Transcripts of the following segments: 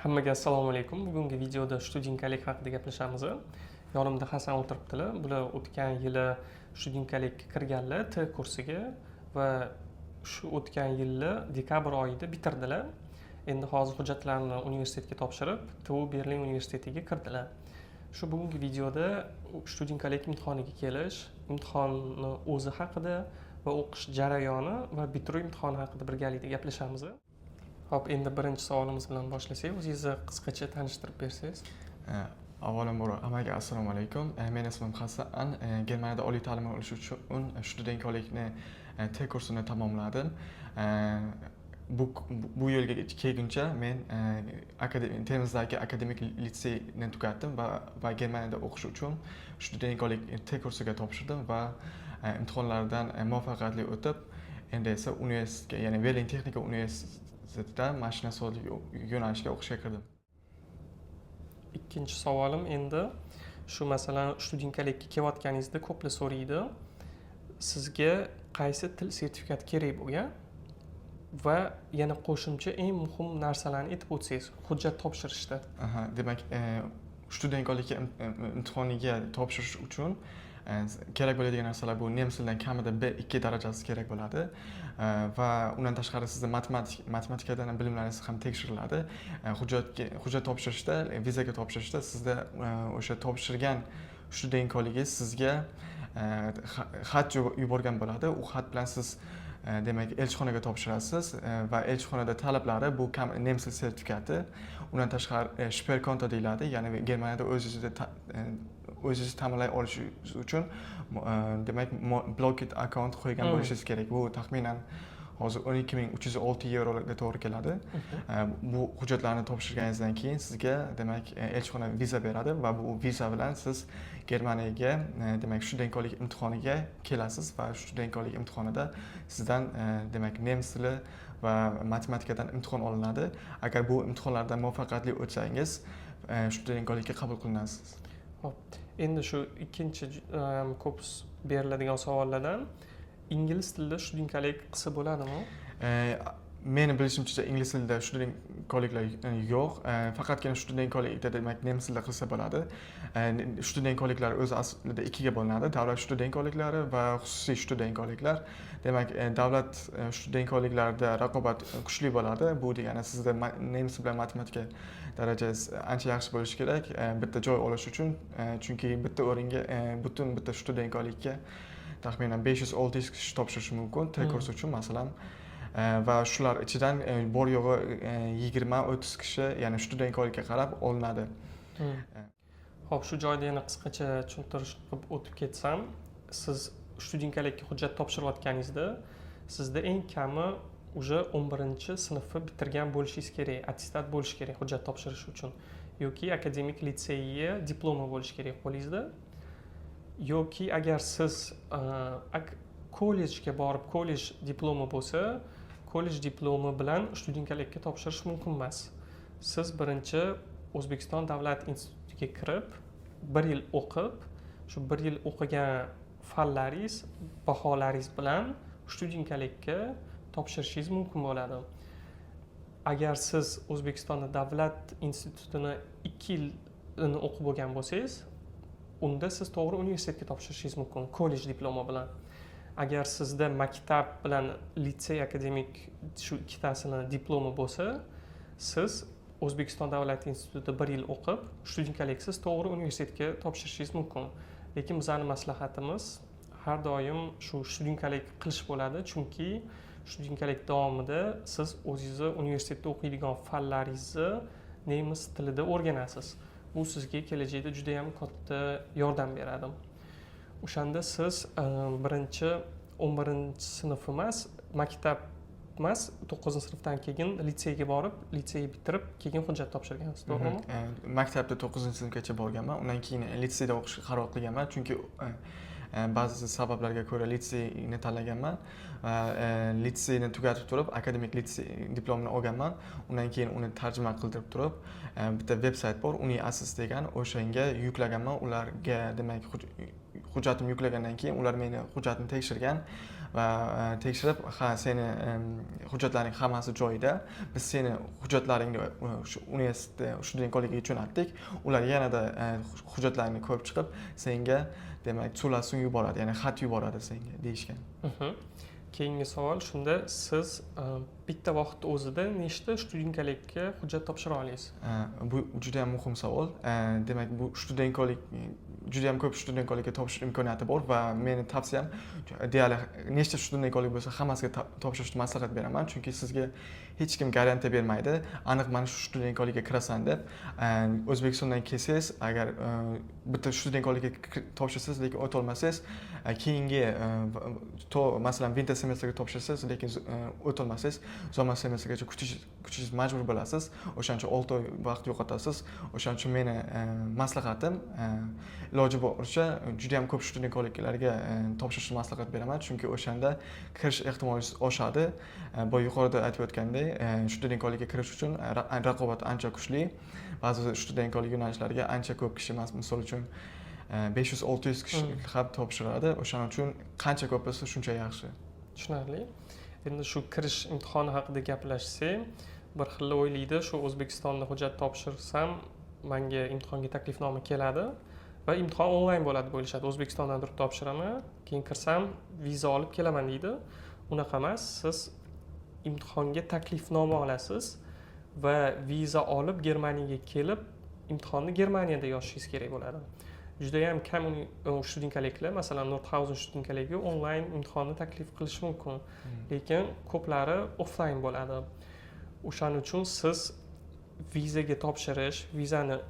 Hammaga assalomu alaykum. Bugungi videoda studinkalik haqida gaplashamiz. Yonimda Hasan o'tiribdilar. Bular o'tgan yili studinkalikka kirganlar T kursiga va shu o'tgan yilni dekabr oyida bitirdilar. Endi hozir hujjatlarini universitetga topshirib, TU Berlin universitetiga kirdilar. Shu bugungi videoda studinkalik imtihoniga kelish, imtihonni o'zi haqida va o'qish jarayoni va bitiruv imtihoni haqida birgalikda gaplashamiz. Hop, endi birinchi savolimiz bilan boshlasak, o'zingizni qisqacha tanishtirib bersangiz. Avvalambor hammaga assalomu alaykum. Mening ismim Hasan. Germaniyada oliy ta'lim olish uchun studentlikni T kursini tamomladim. Bu yilga kelguncha men Termizdagi akademik litseyni tugatdim va Germaniyada o'qish uchun studentlik T kursiga topshirdim va imtihonlardan muvaffaqiyatli o'tib, endi esa universitetga, ya'ni Berlin texnika universitetida mashina sozlik yo'nalishiga o'qishga kirdim. Ikkinchi savolim endi shu masalan studentlikka kelayotganingizda ko'plar so'raydi. Sizga qaysi til sertifikati kerak bo'lgan va yana qo'shimcha eng muhim narsalarni aytib o'tsangiz hujjat topshirishda. Demak, studentlikka imtihoniga topshirish uchun kerak bo'ladigan narsalar bu nemis tilidan kamida B2 darajasi kerak bo'ladi va undan tashqari sizning matematikadan bilimlaringiz ham tekshiriladi. Hujjat topshirishda, vizaga topshirishda sizda o'sha topshirgan studentligingiz sizga xat yuborgan bo'ladi. U xat bilan siz demak elchixonaga topshirasiz va elchixonada talablari bu nemis tili sertifikati. Undan tashqari Sperkonto deyiladi, ya'ni Germaniyada o'zingizni ta'minlay olish uchun demak blocked account qo'ygan bo'lishingiz kerak. Bu taxminan hozir 12.306 yevroga to'g'ri keladi. Bu hujjatlarni topshirganingizdan keyin sizga demak elchixona viza beradi va bu viza bilan siz Germaniyaga demak studentlik imtihoniga kelasiz va studentlik imtihonida sizdan demak nemis tili va matematikadan imtihon olinadi. Agar bu imtihonlardan muvaffaqiyatli o'tsangiz studentlikka qabul qilinasiz. Hop, endi shu ikkinchi ko'p beriladigan savollardan ingliz tilida studentlik qilsa bo'ladimi? Meni bilishimcha ingliz tilida studentliklar yo'q. Faqatgina studentlikda demak nemis tilida qilsa bo'ladi. Studentliklar o'zi aslida ikkiga bo'linadi: davlat studentliklari va xususiy studentliklar. Demak, davlat studentliklarida raqobat kuchli bo'ladi. Bu degani sizda nemis bilan matematika darajangiz ancha yaxshi bo'lishi kerak bitta joy olish uchun, chunki bitta o'ringa butun bitta studentlikka taxminan 500-600 kishi topshirishi mumkin T kursi uchun masalan. Va shular ichidan bor yo'g'i 20-30 kishi, ya'ni studentlikka qarab olinadi. Hop, shu joyda yana qisqacha tushuntirish qilib o'tib ketsam, siz studentlikka hujjat topshirayotganingizda sizda eng kami уже 11-sinfni bitirgan bo'lishingiz kerak, attestat bo'lishi kerak hujjat topshirish uchun, yoki akademik litseyga diplomi bo'lishi kerak qo'lingizda. Yoki agar siz kollejga borib kollej diplomi bo'lsa, kollej diplomi bilan studentlikka topshirish mumkin emas. Siz birinchi O'zbekiston davlat institutiga kirib, 1 yil o'qib, shu 1 yil o'qigan fanlaringiz, baholaringiz bilan studentlikka topshirishingiz mumkin bo'ladi. Agar siz O'zbekistonda davlat institutini 2 yilni o'qib bo'lgan bo'lsangiz, unda siz to'g'ri universitetga topshirishingiz mumkin kollej diplomi bilan. Agar sizda maktab bilan litsey akademik shu ikkitasini diplomi bo'lsa, siz O'zbekiston davlat institutida 1 yil o'qib, studentliksiz to'g'ri universitetga topshirishingiz mumkin. Lekin bizning maslahatimiz har doim shu studentlik qilish bo'ladi, chunki studentlik davomida siz o'zingizni universitetda o'qiydigan fanlaringizni nemis tilida o'rganasiz. Bu sizga kelajakda juda ham katta yordam beradi. O'shanda siz birinchi 11-sinf emas, maktab emas, 9-sinfdan keyin litseyga borib, litseyni bitirib, keyin hujjat topshirgansiz, to'g'rimi? Maktabda 9-sinfgacha borganman, undan keyin litseyda o'qishga qaror qilganman, chunki ba'zi sabablarga ko'ra litseyni tanlaganman va litseyni tugatib turib akademik litsey diplomini olganman. Undan keyin uni tarjima qildirib turib bitta veb-sayt bor, UniAssist degan, o'shanga yuklaganman. Ularga demak hujjatimni yuklagandan keyin ular meni hujjatimni tekshirgan va tekshirib, ha, seni hujjatlaring hammasi joyida. Biz seni hujjatlaringni shu universitetda student kollegiga jo'natdik. Ular yanada hujjatlaringni ko'rib chiqib, senga demak so'lasini yuboradi, ya'ni xat yuboradi senga deyishgan. Keyingi savol shunda siz bitta vaqtda o'zida nechta studentkalikka hujjat topshira olasiz? Bu juda ham muhim savol. Demak, bu studentkolik juda ham ko'p studentkolikka topshirish imkoniyati bor va meni tavsiyam deyarli nechta studentkolik bo'lsa hammasiga topshirishni maslahat beraman, chunki sizga hech kim garantiya bermaydi. Aniq mana shu studentkolikka kirasan deb. O'zbekistondan kelsangiz, agar bitta studentkolikka topshirsangiz, lekin o'ta olmasangiz, keyingi masalan winter semestrga topshirsangiz, lekin o'ta olmasangiz, zaman semestrgacha kutishingiz majbur bo'lasiz. O'shaning uchun 6 oy vaqt yo'qotasiz. O'shaning uchun meni maslahatim iloji boricha juda ham ko'p studentkoliklarga topshirishni maslahat beraman, chunki o'shanda kirish ehtimoli oshadi. Bu yuqorida aytib o'tgandek, studentkolikka kirish uchun raqobat ancha kuchli. Ba'zi studentkolik yo'nalishlariga ancha ko'p kishi, misol uchun 500-600 kishi ham topshiradi. O'shaning uchun qancha ko'p bo'lsa shuncha yaxshi. Tushunarli. Endi shu kirish imtihoni haqida gaplashsak, bir xil o'ylaydi, shu O'zbekistonda hujjat topshirsam, menga imtihonga taklifnoma keladi va imtihon onlayn bo'ladi deb o'ylashadi. O'zbekistondan turib topshiraman, keyin kirsam viza olib kelaman deydi. Unaqa emas, siz imtihonga taklifnoma olasiz va viza olib Germaniyaga kelib imtihonni Germaniyada yozishingiz kerak bo'ladi. Juda ham kam studentkaliklar, masalan Nordhausen studentkaligi onlayn imtihonni taklif qilish mumkin, lekin ko'plari offlayn bo'ladi. O'shaning uchun siz vizaga topshirish, vizani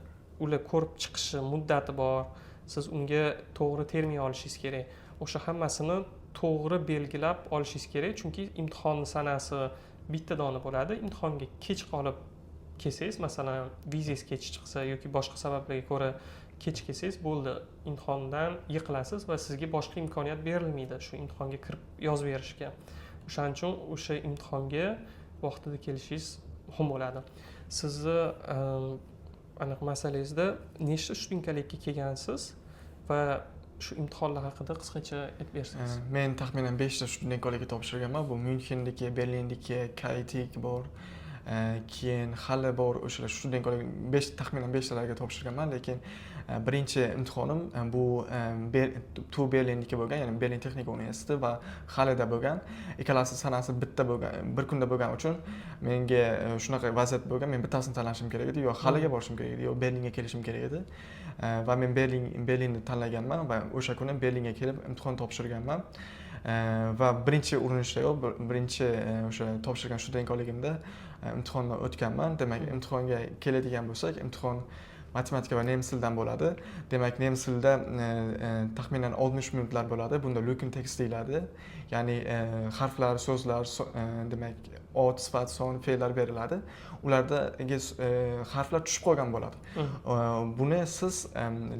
ular ko'rib chiqishi muddati bor. Siz unga to'g'ri termin olishingiz kerak. O'sha hammasini to'g'ri belgilab olishingiz kerak, chunki imtihonning sanasi bitta dona bo'ladi. Imtihonga kech qolib kelsangiz, masalan vizangiz kech chiqsa yoki boshqa sabablarga ko'ra kech kelsangiz, bo'ldi, imtihondan yiqilasiz va sizga boshqa imkoniyat berilmaydi shu imtihonga kirib yozib berishga. O'shaning uchun o'sha imtihonga vaqtida kelishingiz muhim bo'ladi. Sizni aniq masalangizda nechta studentkalikka kelgansiz va shu imtihonlar haqida qisqacha aytib bersangiz. Men taxminan 5 ta studentkolikka topshirganman. Bu Münchendagi, Berlindagi, KIT bor. Keyin hali bor o'sha studentkolik taxminan 5 talarga topshirganman, lekin birinchi imtihonim bu Berlindagi bo'lgan, ya'ni Berlin texnika universiteti va Halida bo'lgan. Ikkalasi sanasi bitta bo'lgan, bir kunda bo'lgani uchun menga shunaqa vaziyat bo'lgan, men bittasini tanlashim kerak edi, yo Haliga borishim kerak edi, yo Berlinga kelishim kerak edi. Va men Berlinni tanlaganman va o'sha kuni Berlinga kelib imtihon topshirganman. Va birinchi urinishdayoq birinchi o'sha topshirgan studentkoligimda imtihondan o'tganman. Demak, imtihonga keladigan bo'lsak, imtihon matematika va nemis tilidan bo'ladi. Demak, nemis tilida taxminan 60 minutlar bo'ladi. Bunda Lückentext deyiladi. Ya'ni harflar, so'zlar, demak, ot, sifat, son, fe'llar beriladi. Ularda harflar tushib qolgan bo'ladi. Buni siz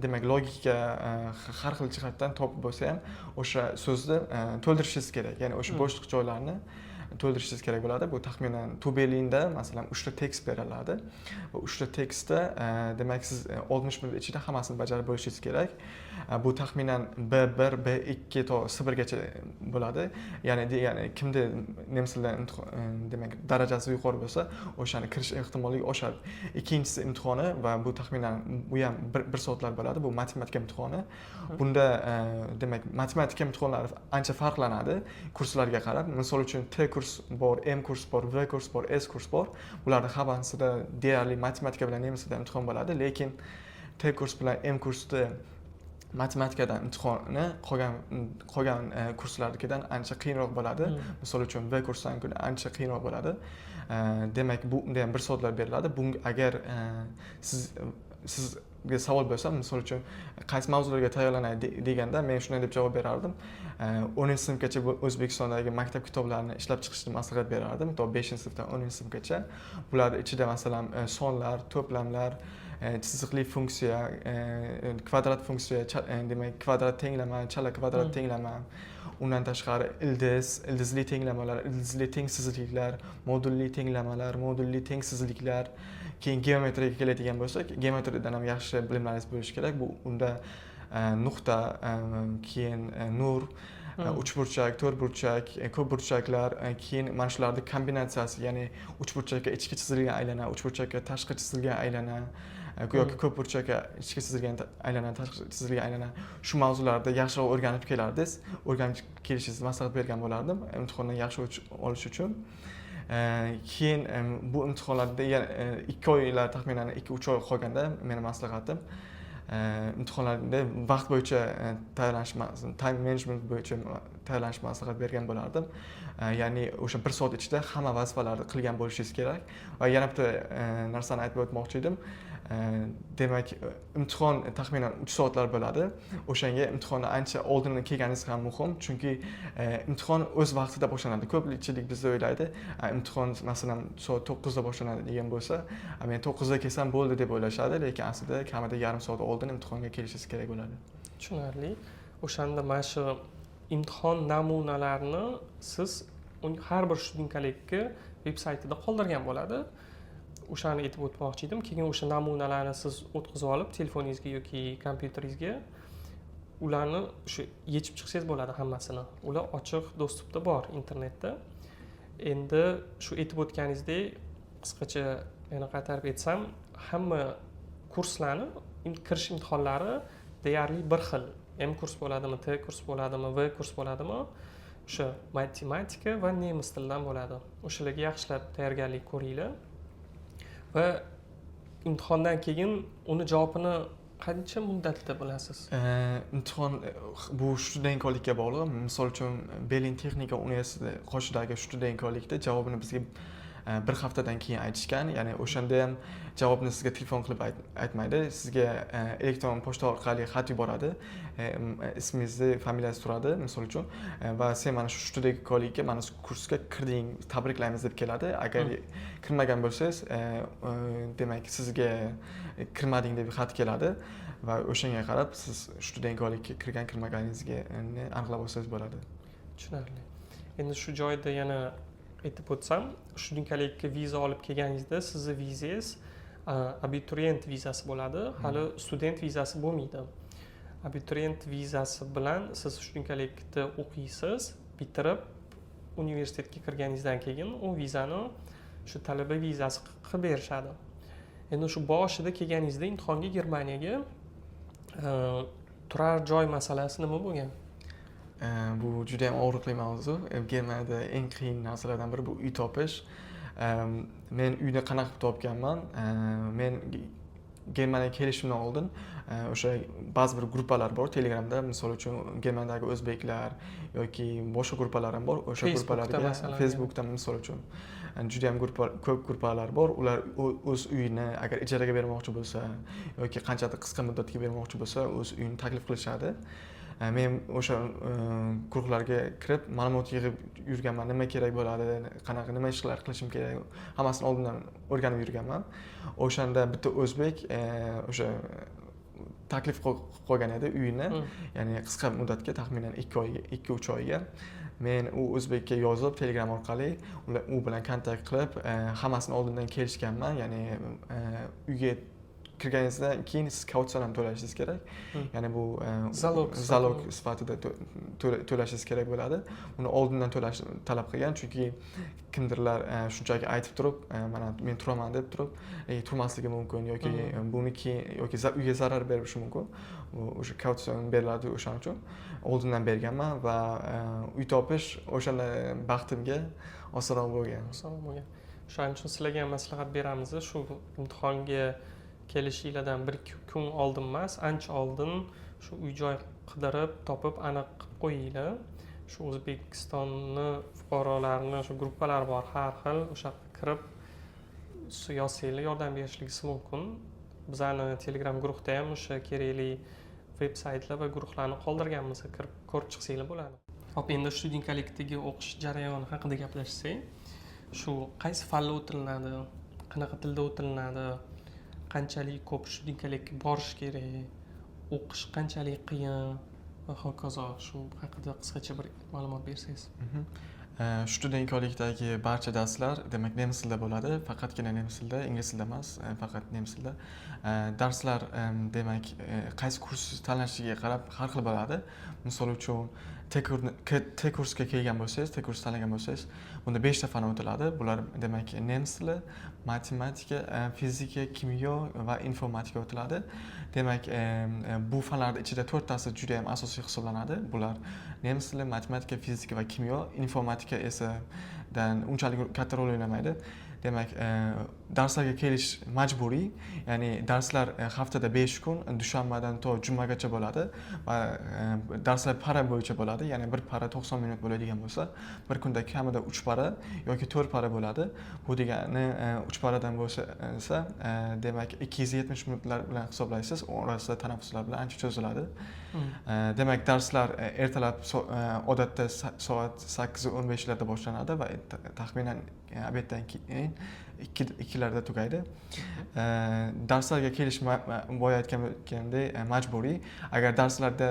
demak logika har xil jihatdan topib bo'lsa ham o'sha so'zni to'ldirishingiz kerak. Ya'ni o'sha bo'shliq joylarni to'ldirishingiz kerak bo'ladi. Bu taxminan Berlinda masalan 3 ta tekst beriladi. Va 3 ta tekstda demak siz 60 minut ichida hammasini bajarib bo'lishingiz kerak. Bu taxminan B1, B2 to C1 gacha bo'ladi. Ya'ni kimda nemis tilidan demak darajasi yuqori bo'lsa, o'shani kirish ehtimolligi oshadi. Ikkinchisi imtihoni va bu taxminan bu ham 1 soatlar bo'ladi. Bu matematika imtihoni. Bunda demak matematika imtihonlari ancha farqlanadi kurslarga qarab. Misol uchun T kurs bor, M kurs bor, V kurs bor, S kurs bor. Bularning hammasida deyarli matematika bilan nemis tilida imtihon bo'ladi, lekin T kurs bilan M kursda matematikadan imtihoni qolgan kurslardagidan ancha qiyinroq bo'ladi. Misol uchun V kursidan ancha qiyinroq bo'ladi. Demak, bu unda ham 1 soatlar beriladi. Bu agar sizga savol bo'lsa, misol uchun qaysi mavzularga tayyorlanay deganda men shunday deb javob berardim. 10-sinfgacha O'zbekistondagi maktab kitoblarini ishlab chiqishni maslahat berardim, to 5-sinfdan 10-sinfgacha. Bular ichida masalan sonlar, to'plamlar, chiziqli funksiya, kvadrat funksiya, demak kvadrat tenglama, chala kvadrat tenglama, undan tashqari ildizli tenglamalar, ildizli tengsizliklar, modulli tenglamalar, modulli tengsizliklar. Keyin geometriyaga keladigan bo'lsak, geometriyadan ham yaxshi bilimlaringiz bo'lishi kerak. Bu unda nuqta, keyin nur, uchburchak, to'rtburchak, ko'p burchaklar, keyin mana shularning kombinatsiyasi, ya'ni uchburchakka ichki chizilgan aylana, uchburchakka tashqi chizilgan aylana yoki ko'p burchakka ichki chizilgan aylana, tashqi chizilgan aylana, shu mavzularda yaxshiroq o'rganib kelardingiz, o'rganib kelishingizni maslahat bergan bo'lardim imtihondan yaxshi olish uchun. Keyin bu imtihonlarda 2 oylar, taxminan 2-3 oy qolganda meni maslahatim imtihonlarda vaqt bo'yicha tayyorlanish, time management bo'yicha tayyorlanish maslahat bergan bo'lardim. Ya'ni o'sha 1 soat ichida hamma vazifalarni qilgan bo'lishingiz kerak. Va yana bitta narsani aytib o'tmoqchi edim. Demak, imtihon taxminan 3 soatlar bo'ladi. O'shanga imtihonni ancha oldindan kelganingiz ham muhim, chunki imtihon o'z vaqtida boshlanadi. Ko'pchilik bizda o'ylaydi, imtihon masalan soat 9 da boshlanadi degan bo'lsa, men 9 da kelsam bo'ldi deb o'ylashadi, lekin aslida kamida yarim soat oldin imtihonga kelishingiz kerak bo'ladi. Tushunarli. O'shanda mana shu imtihon namunalarini siz har bir studentkalikka veb-saytida qoldirgan bo'ladi. O'shani aytib o'tmoqchi edim. Keyin o'sha namunalarni siz o'tkazib olib telefoningizga yoki kompyuteringizga ularni shu yechib chiqsangiz bo'ladi hammasini. Ular ochiq dostupda bor internetda. Endi shu aytib o'tganingizdek, qisqacha yana qaytarib aytsam, hamma kurslarni kirish imtihonlari deyarli bir xil. M kurs bo'ladimi, T kurs bo'ladimi, V kurs bo'ladimi? O'sha matematika va nemis tilidan bo'ladi. O'shalarga yaxshilab tayyorgarlik ko'ringlar. Va imtihondan keyin uni javobini qancha muddatda bilasiz? Imtihon bu studentkolikka bog'liq. Misol uchun Berlin texnika universiteti qoshidagi studentkolikda javobini bizga 1 haftadan keyin aytishgan. Ya'ni o'shanda ham javobni sizga telefon qilib aytmaydi. Sizga elektron pochta orqali xat yuboradi. Ismingizni, familiyangizni so'radi, misol uchun, va sen mana shu studentkolikka, mana shu kursga kirding, tabriklaymiz deb keladi. Agar kirmagan bo'lsangiz, demak sizga kirmading deb xat keladi va o'shanga qarab siz studentkolikka kirgan, kirmaganingizga aniqlab olsangiz bo'ladi. Tushunarli. Endi shu joyda yana aytib o'tsam, studentkalikka viza olib kelganingizda sizni vizangiz abituriyent vizasi bo'ladi, hali student vizasi bo'lmaydi. Abituriyent vizasi bilan siz studentkalikda o'qiysiz, bitirib universitetga kirganingizdan keyin u vizani shu talaba vizasi qilib berishadi. Endi shu boshida kelganingizda imtihonga Germaniyaga turar joy masalasi nima bo'lgan? Bu juda ham og'riqli mavzu. Germaniyada eng qiyin narsalardan biri bu uy topish. Men uyni qanaqa topganman? Men Germaniyaga kelishimdan oldin o'sha ba'zi bir gruppalar bor Telegramda, misol uchun Germaniyadagi o'zbeklar yoki boshqa gruppalar ham bor. O'sha gruppalarga Facebookda misol uchun juda ham ko'p gruppalar bor. Ular o'z uyini agar ijaraga bermoqchi bo'lsa yoki qanchadir qisqa muddatga bermoqchi bo'lsa, o'z uyini taklif qilishadi. Men o'sha guruhlarga kirib ma'lumot yig'ib yurganman, nima kerak bo'ladi, qanaqa nima ishlar qilishim kerak, hammasini oldindan o'rganib yurganman. O'shanda bitta o'zbek o'sha taklif qo'ygan edi uyini, ya'ni qisqa muddatga, taxminan 2-3 oyga. Men u o'zbekka yozib Telegram orqali u bilan kontakt qilib, hammasini oldindan kelishganman, ya'ni uyga kirganingizdan keyin siz kautsiyon ham to'lashingiz kerak. Ya'ni bu zalog sifatida to'lashingiz kerak bo'ladi. Uni oldindan to'lashni talab qilgan, chunki kimdirlar shunchaki aytib turib, mana men turaman deb turib, turmasligi mumkin yoki buni keyin yoki uyga zarar berishi mumkin. O'sha kautsiyon beriladi, o'shaning uchun oldindan berganman va uy topish o'shanda baxtimga osonroq bo'lgan. Shuning uchun sizlarga ham maslahat beramiz, shu imtihonga kelishinglardan 1-2 kun oldin emas, ancha oldin shu uy-joy qidirib, topib aniq qilib qo'yinglar. Shu O'zbekistonni fuqarolarini shu gruppalar bor, har xil, o'sha kirib yozsanglar yordam berishingiz mumkin. Bizani Telegram guruhda ham o'sha kerakli veb-saytlar va guruhlarni qoldirganmiz, kirib ko'rib chiqsanglar bo'ladi. Hop, endi studentkalikdagi o'qish jarayoni haqida gaplashsak, shu qaysi fanlar o'tilinadi, qanaqa tilda o'tilinadi, qanchalik ko'p studentkalikka borish kerak, o'qish qanchalik qiyin va hokazo. Shu haqida qisqacha bir ma'lumot bersangiz. Studentkolikdagi barcha darslar demak nemis tilida bo'ladi, faqatgina nemis tilida, ingliz tilida emas, faqat nemis tilida. Darslar demak qaysi kurs tanlashiga qarab har xil bo'ladi. Misol uchun T kursga kelgan bo'lsangiz, T kurs tanlagan bo'lsangiz, bunda 5 ta fan o'tiladi. Bular demak nemis tili, matematika, fizika, kimyo va informatika o'tiladi. Demak, bu fanlar ichida 4 tasi juda ham asosiy hisoblanadi. Bular nemis tili, matematika, fizika va kimyo. Informatika esa unchalik katta rol o'ynamaydi. Demak, darslarga kelish majburiy, ya'ni darslar haftada 5 kun, dushanbadan to jumagacha bo'ladi va darslar para bo'yicha bo'ladi, ya'ni bir para 90 minut bo'ladigan bo'lsa, bir kunda kamida 3 para yoki 4 para bo'ladi. Bu degani 3 paradan bo'lsa, demak 270 minutlar bilan hisoblaysiz, orasida tanaffuslar bilan ancha cho'ziladi. Demak, darslar ertalab odatda soat 8:15larda boshlanadi va taxminan obeddan keyin 2larda tugaydi. Darslarga kelish boya aytganimdek majburiy. Agar darslarda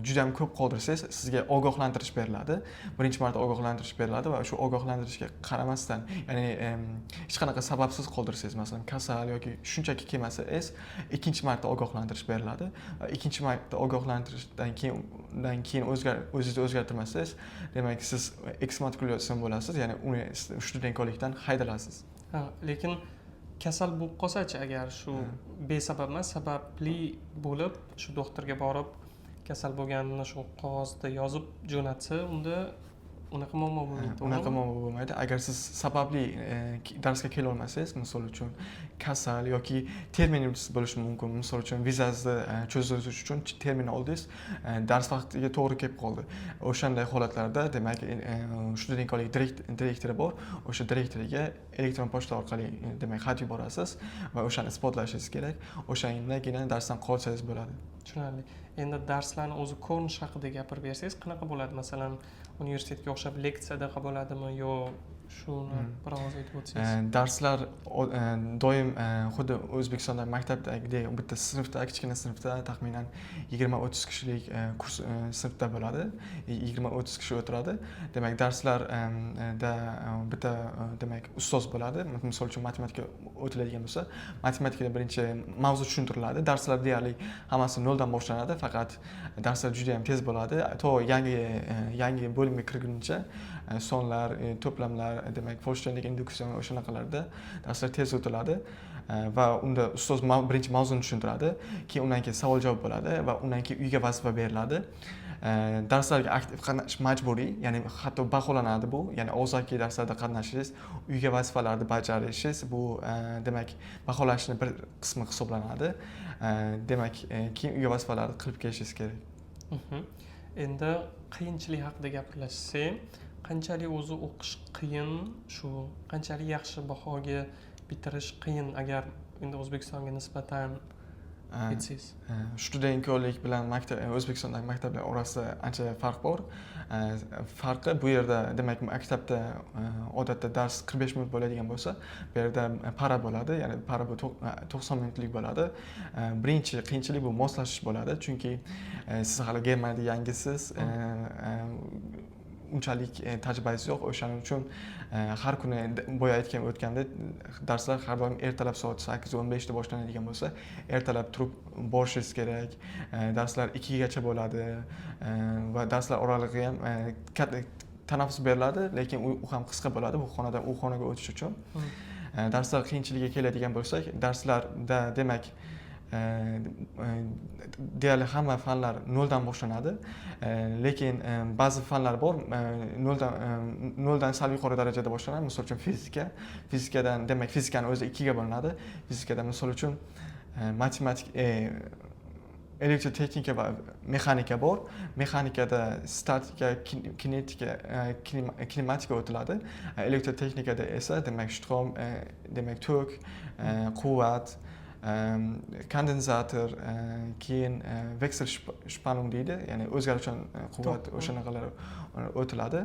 juda ham ko'p qoldirsangiz, sizga ogohlantirish beriladi. Birinchi marta ogohlantirish beriladi va shu ogohlantirishga qaramasdan, ya'ni hech qanaqa sababsiz qoldirsangiz, masalan, kasal yoki shunchaki kelmasangiz, ikkinchi marta ogohlantirish beriladi. Va ikkinchi marta ogohlantirishdan keyin o'zingizni o'zgartirmasangiz, demak siz eksmatrikulyasiya bo'lasiz, ya'ni studentkolikdan haydalasiz. Lekin kasal bo'lib qolsa-chi, agar shu besabab emas, sababli bo'lib, shu doktorga borib, kasal bo'lganini shu qog'ozda yozib jo'natsa, unda unaqa muammo bo'lmaydi. Unaqa muammo bo'lmaydi. Agar siz sababli darsga kela olmasangiz, misol uchun kasal yoki terminsiz bo'lishi mumkin. Misol uchun vizangizni cho'zdirish uchun termin oldingiz, dars vaqtiga to'g'ri kelib qoldi. O'shanday holatlarda demak studentkolik direktori bor. O'sha direktoriga elektron pochta orqali demak xat yuborasiz va o'shani isbotlashingiz kerak. O'shangagina darsdan qolsangiz bo'ladi. Tushunarli. Endi darslarni o'zi ko'rinish haqida gapirib bersangiz, qanaqa bo'ladi? Masalan, universitetga o'xshab leksiyadaqa bo'ladimi yo shuni biroz aytib o'tsangiz? Darslar doim xuddi O'zbekistonda maktabdagidek bitta sinfda, kichkina sinfda taxminan 20-30 kishilik kurs sinfda bo'ladi. 20-30 kishi o'tiradi. Demak, darslarda bitta demak ustoz bo'ladi. Misol uchun matematika o'tiladigan bo'lsa, matematikada birinchi mavzu tushuntiriladi. Darslar deyarli hammasi noldan boshlanadi, faqat darslar juda ham tez bo'ladi. To yangi bo'limga kirguncha sonlar, to'plamlar, demak, forshtaynik, induksion o'shanaqalarda darslar tez o'tiladi va unda ustoz birinchi mavzuni tushuntiradi, keyin undan keyin savol-javob bo'ladi va undan keyin uyga vazifa beriladi. Darslarga aktiv qatnashish majburiy, ya'ni hatto baholanadi bu, ya'ni og'zaki darslarda qatnashishingiz, uyga vazifalarni bajarishingiz bu demak baholashning bir qismi hisoblanadi. Demak, keyin uyga vazifalarni qilib kelishingiz kerak. Endi qiyinchilik haqida gapirlashsak, qanchalik o'zi o'qish qiyin, shu qanchalik yaxshi bahoga bitirish qiyin, agar endi O'zbekistonga nisbatan aytsangiz? Studentkolik bilan O'zbekistondagi maktablar orasida ancha farq bor. Farqi bu yerda demak maktabda odatda dars 45 minut bo'ladigan bo'lsa, bu yerda para bo'ladi, ya'ni para bu 90 minutlik bo'ladi. Birinchi qiyinchilik bu moslashish bo'ladi, chunki siz hali Germaniyada yangisiz, unchalik tajribangiz yo'q. O'shaning uchun har kuni boya o'tgandek darslar har doim ertalab soat 8:15 da boshlanadigan bo'lsa, ertalab turib borishingiz kerak. Darslar 2 gacha bo'ladi va darslar oralig'i ham tanaffus beriladi, lekin u ham qisqa bo'ladi. Bu xonadan u xonaga o'tish uchun. Darslar qiyinchiligiga keladigan bo'lsak, darslarda demak deyarli hamma fanlar noldan boshlanadi, lekin ba'zi fanlar bor noldan sal yuqori darajada boshlanadi. Misol uchun fizikadan demak fizikani o'zi 2 ga bo'linadi. Fizikada misol uchun matematik, elektrotexnika va mexanika bor. Mexanikada statika, kinetika, kinematika o'tiladi. Elektrotexnikada esa demak shtrom, demak tok, quvvat, kondensator, keyin veksel shpanung deydi, ya'ni o'zgaruvchan quvvat, o'shanaqalar o'tiladi.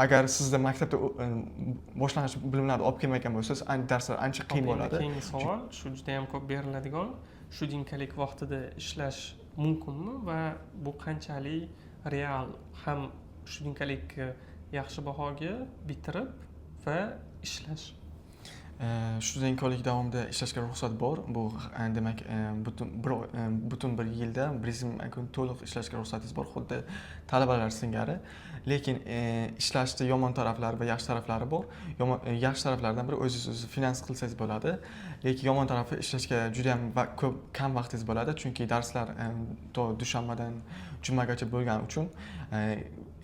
Agar sizda maktabda boshlang'ich bilimlarni olib kelmagan bo'lsangiz, darslar ancha qiyin bo'ladi. Keyingi savol, shu juda ham ko'p beriladigan, studentkolik vaqtida ishlash mumkinmi va bu qanchalik real, ham studenkalikni yaxshi bahoga bitirib va ishlash. Studentkolik davomida ishlashga ruxsat bor. Bu demak butun bir yilda 120 kun to'liq ishlashga ruxsatingiz bor, xuddi talabalar singari. Lekin ishlashda yomon taraflari va yaxshi taraflari bor. Yaxshi taraflardan biri o'zingiz finans qilsangiz bo'ladi. Lekin yomon tarafi ishlashga juda ham kam vaqtingiz bo'ladi, chunki darslar to dushanbadan jumagacha bo'lgani uchun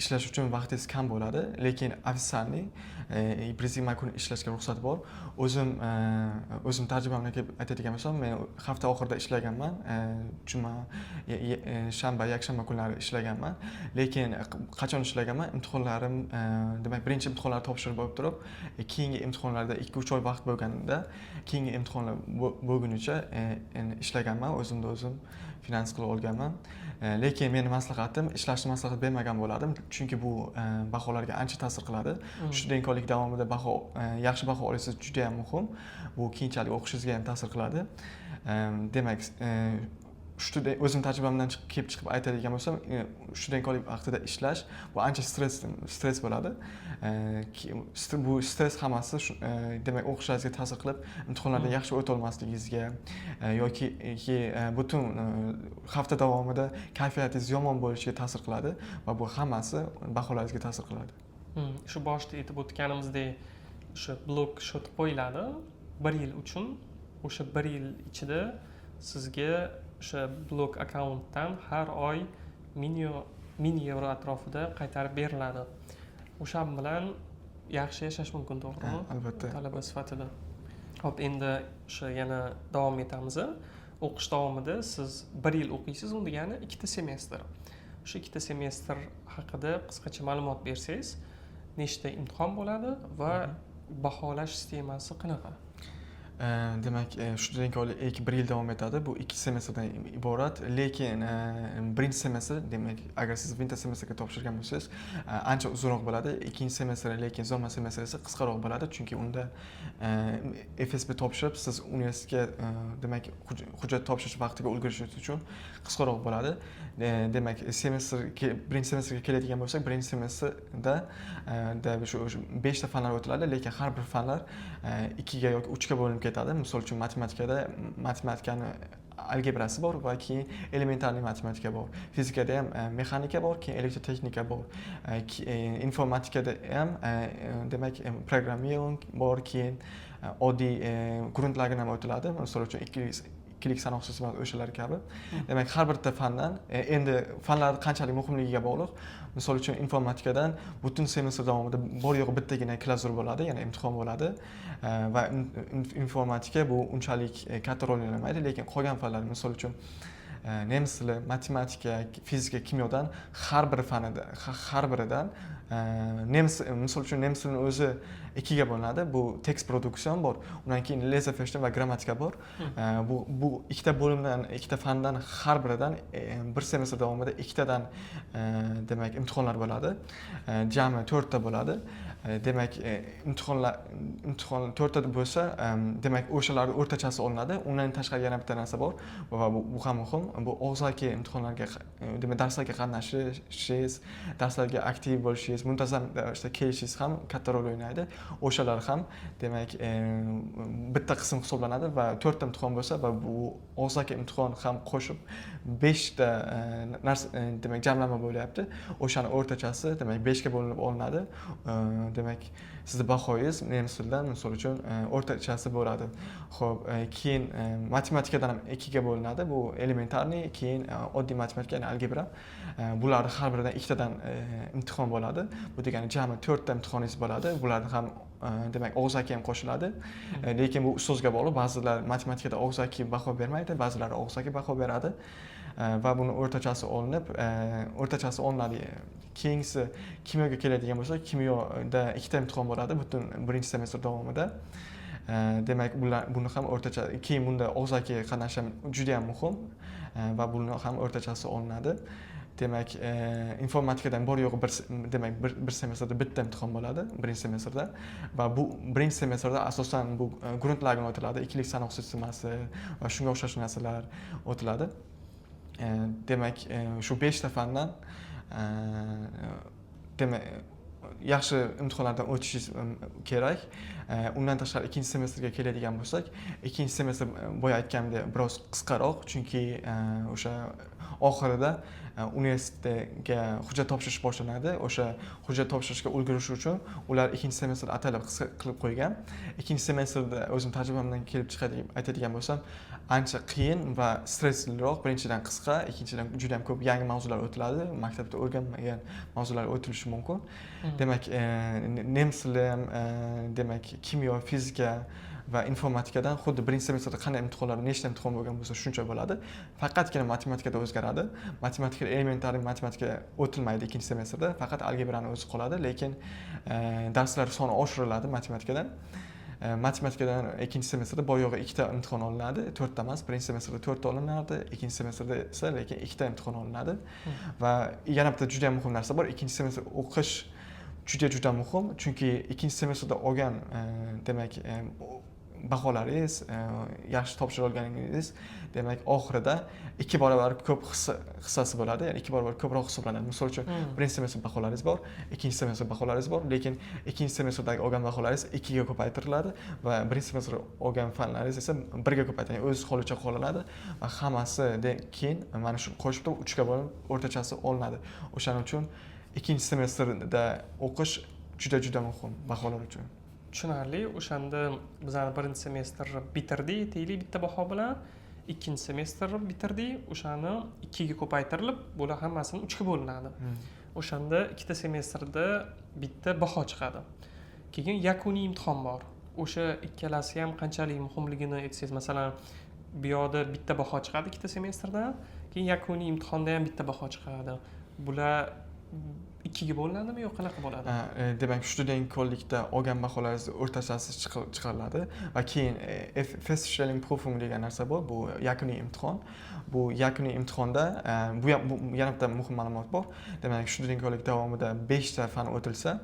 ishlash uchun vaqtingiz kam bo'ladi. Lekin ofitsialniy 120 kun ishlashga ruxsat bor. O'zim tajribamdan kelib aytadigan bo'lsam, men hafta oxirida ishlaganman. Juma, shanba, yakshanba kunlari ishlaganman. Lekin qachon ishlaganman? Imtihonlarim, demak, birinchi imtihonlarni topshirib bo'lib turib, keyingi imtihonlarda 2-3 oy vaqt bo'lganida, keyingi imtihonlar bo'lgunicha ishlaganman, o'zimda o'zim finans qilib olganman. Lekin meni maslahatim ishlashni maslahat bermagan bo'lardim, chunki bu baholarga ancha ta'sir qiladi. Studentkolik davomida yaxshi baho olish juda ham muhim. Bu keyinchalik o'qishingizga ham ta'sir qiladi. Demak, o'zim tajribamdan kelib chiqib aytadigan bo'lsam, studentkolik vaqtida ishlash bu ancha stress bo'ladi. Bu stress hammasi demak o'qishlaringizga ta'sir qilib, imtihonlarda yaxshi o'ta olmasligingizga yoki butun hafta davomida kayfiyatingiz yomon bo'lishiga ta'sir qiladi va bu hammasi baholaringizga ta'sir qiladi. Shu boshida aytib o'tganimizdek, o'sha blok shot qo'yiladi 1 yil uchun. O'sha 1 yil ichida sizga o'sha blok akkauntdan har oy 1000 yevro atrofida qaytarib beriladi. O'sha bilan yaxshi yashash mumkin, to'g'rimi? Albatta. Talaba sifatida. Hop, endi o'sha yana davom etamiz. O'qish davomida siz 1 yil o'qiysiz, unda degani 2 semestr. O'sha 2 semestr haqida qisqacha ma'lumot bersangiz, nechta imtihon bo'ladi va baholash sistemasi qanaqa? Demak, studentkolik 1 yil davom etadi. Bu 2 semestrdan iborat. Lekin birinchi semestr, demak, agar siz winter semestrga topshirgan bo'lsangiz, ancha uzunroq bo'ladi. Ikkinchi semestr, lekin zoma semestr esa qisqaroq bo'ladi, chunki unda FSB topshirib, siz universitetga demak, hujjat topshirish vaqtiga ulgurishingiz uchun qisqaroq bo'ladi. Demak, birinchi semestrga keladigan bo'lsak, birinchi semestrda shu 5 ta fanlar o'tiladi, lekin har bir fanlar 2 ga yoki 3 ga bo'linib ketadi. Misol uchun matematikani algebrasi bor va keyin elementarniy matematika bor. Fizikada ham mexanika bor, keyin elektrotexnika bor. Informatikada ham demak programmирование bor, keyin oddiy grundlagen ham o'tiladi. Misol uchun ikkilik sanoq sistemasi o'shalar kabi. Demak, har bitta fandan endi fanlar qanchalik muhimligiga bog'liq. Misol uchun informatikadan butun semestr davomida bor yo'q bittagina klassur bo'ladi, ya'ni imtihon bo'ladi va informatika bu unchalik katta rol o'ynamaydi, lekin qolgan fanlar, misol uchun nemis tili, matematika, fizika, kimyodan har biridan misol uchun nemis tilining o'zi 2 ga bo'linadi. Bu tekst produksiyon bor, undan keyin lezefeshtin va grammatika bor. Bu ikkita bo'limdan, ikkita fandan har biridan bir semestr davomida ikkitadan demak imtihonlar bo'ladi. Jami 4 ta bo'ladi. Demak, imtihon 4 ta bo'lsa, demak o'shalarning o'rtachasi olinadi. Undan tashqari yana bitta narsa bor va bu ham muhim. Bu og'zaki imtihonlarga, demak, darslarga qatnashishingiz, darslarga aktiv bo'lishingiz, muntazam kelishingiz ham katta rol o'ynaydi. O'shalar ham demak bitta qism hisoblanadi va 4 ta imtihon bo'lsa va bu og'zaki imtihon ham qo'shib 5 ta narsa demak jamlama bo'lyapti. O'shani o'rtachasi demak 5 ga bo'linib olinadi. Demak, sizning bahoyingiz nemis tilidan misol uchun o'rtachasi bo'ladi. Xo'p, keyin matematikadan ham 2 ga bo'linadi. Bu elementarniy, keyin oddiy matematika, ya'ni algebra. Bular har biridan ikkitadan imtihon bo'ladi. Bu degani jami 4 ta imtihoningiz bo'ladi. Bularni ham demak og'zaki ham qo'shiladi. Lekin bu ustozga bog'liq. Ba'zilar matematikada og'zaki baho bermaydi, ba'zilari og'zaki baho beradi. Va buni o'rtachasi olinadi. Keyingisi kimyoga keladigan bo'lsa, kimyoda 2 ta imtihon bo'ladi butun birinchi semestr davomida. Demak, buni ham o'rtacha, keyin bunda og'zaki qatnashish ham juda ham muhim va buni ham o'rtachasi olinadi. Demak, informatikadan bor yo'q bir semestrda bitta imtihon bo'ladi, birinchi semestrda. Va bu birinchi semestrda asosan bu grundlagen o'tiladi, ikkilik sanoq sistemasi va shunga o'xshash narsalar o'tiladi. Demak, shu 5 ta fandan demak yaxshi imtihonlardan o'tishingiz kerak. Undan tashqari ikkinchi semestrga keladigan bo'lsak, ikkinchi semestr boya aytganimdek biroz qisqaroq, chunki o'sha oxirida universitetga hujjat topshirish boshlanadi. O'sha hujjat topshirishga ulgurish uchun ular ikkinchi semestr atalib qisqa qilib qo'ygan. Ikkinchi semestrda o'zim tajribamdan kelib chiqadigan aytadigan bo'lsam, ancha qiyin va stressliroq. Birinchidan qisqa, ikkinchidan juda ham ko'p yangi mavzular o'tiladi. Maktabda o'rganmagan mavzular o'tilishi mumkin. Demak, nemis tili ham, demak, kimyo, fizika va informatikadan xuddi birinchi semestrda qanday imtihonlar, nechta imtihon bo'lgan bo'lsa, shuncha bo'ladi. Faqatgina matematikada o'zgaradi. Matematika, elementariy matematika o'tilmaydi ikkinchi semestrda, faqat algebrani o'zi qoladi, lekin darslar soni oshiriladi matematikadan. Matematikadan ikkinchi semestrda boyog'i 2 ta imtihon olinadi, 4 ta emas. Birinchi semestrda 4 ta olinardi, ikkinchi semestrda esa lekin 2 ta imtihon olinadi. Va yana bitta juda ham muhim narsa bor. Ikkinchi semestr o'qish juda muhim, chunki ikkinchi semestrda olgan demak baholaringiz, yaxshi topshira olganingiz, demak oxirida 2 barobar ko'p hissasi bo'ladi, ya'ni 2 barobar ko'proq hisoblanadi. Misol uchun, birinchi semestr baholaringiz bor, ikkinchi semestr baholaringiz bor, lekin ikkinchi semestrdagi olgan baholaringiz 2 ga ko'paytiriladi va birinchi semestr olgan fanlaringiz esa 1 ga ko'paytiriladi, o'z holicha qolinadi va hammasidan keyin mana shu qo'shib 3 ga bo'lib o'rtachasi olinadi. O'shaning uchun ikkinchi semestrda o'qish juda muhim baholar uchun. Tushunarli. O'shanda bizani birinchi semestr bitirdik, deylik bitta baho bilan, ikkinchi semestr bitirdik, o'shani 2 ga ko'paytirilib, bular hammasini 3 ga bo'linadi. O'shanda ikkita semestrda bitta baho chiqadi. Keyin yakuniy imtihon bor. O'sha ikkalasi ham qanchalik muhimligini aytsangiz, masalan, bu yoqda bitta baho chiqadi ikkita semestrdan, keyin yakuniy imtihonda ham bitta baho chiqadi. Bular 2 ga bo'linadimi yo'q qanaqa bo'ladi? Demak, student kollikda olgan baholaringiz o'rtachasi chiqariladi va keyin Feststellungsprüfung degan narsa bor. Bu yakuniy imtihon. Bu yakuniy imtihonda bu yana bitta muhim ma'lumot bor. Demak, student kollik davomida 5 ta fan o'tilsa,